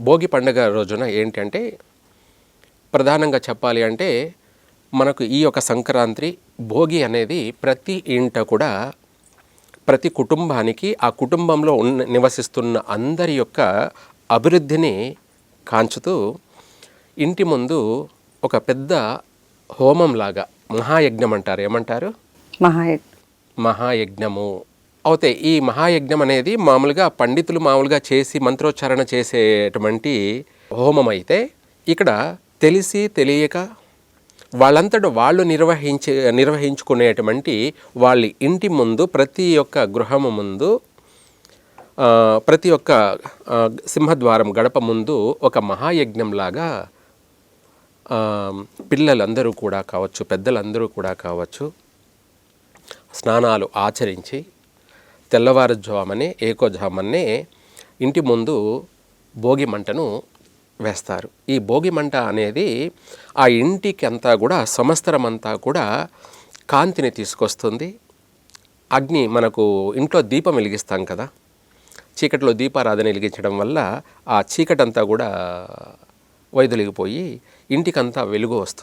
భోగి పండుగ రోజున ఏంటంటే ప్రధానంగా చెప్పాలి అంటే మనకు ఈ యొక్క సంక్రాంతి భోగి అనేది ప్రతి ఇంట కూడా ప్రతి కుటుంబానికి ఆ కుటుంబంలో నివసిస్తున్న అందరి యొక్క అభివృద్ధిని కాంచుతూ ఇంటి ముందు ఒక పెద్ద హోమంలాగా మహాయజ్ఞం అంటారు. ఏమంటారు? మహాయజ్ఞము అవుతే ఈ మహాయజ్ఞం అనేది మామూలుగా పండితులు మామూలుగా చేసి మంత్రోచ్చారణ చేసేటువంటి హోమం అయితే ఇక్కడ తెలిసి తెలియక వాళ్ళంతట వాళ్ళు నిర్వహించుకునేటువంటి వాళ్ళ ఇంటి ముందు ప్రతి ఒక్క గృహము ముందు ప్రతి ఒక్క సింహద్వారం గడప ముందు ఒక మహాయజ్ఞంలాగా పిల్లలందరూ కూడా కావచ్చు, పెద్దలందరూ కూడా కావచ్చు, స్నానాలు ఆచరించి తెల్లవారుజామనే ఏకోజామనే ఇంటి ముందు భోగి మంటను వేస్తారు. ఈ భోగి మంట అనేది ఆ ఇంటికి అంతా కూడా సంవత్సరం అంతా కూడా కాంతిని తీసుకొస్తుంది. అగ్ని మనకు ఇంట్లో దీపం వెలిగిస్తాం కదా, చీకటిలో దీపారాధన వెలిగించడం వల్ల ఆ చీకటంతా కూడా వైదొలిగిపోయి ఇంటికంతా వెలుగు వస్తుంది.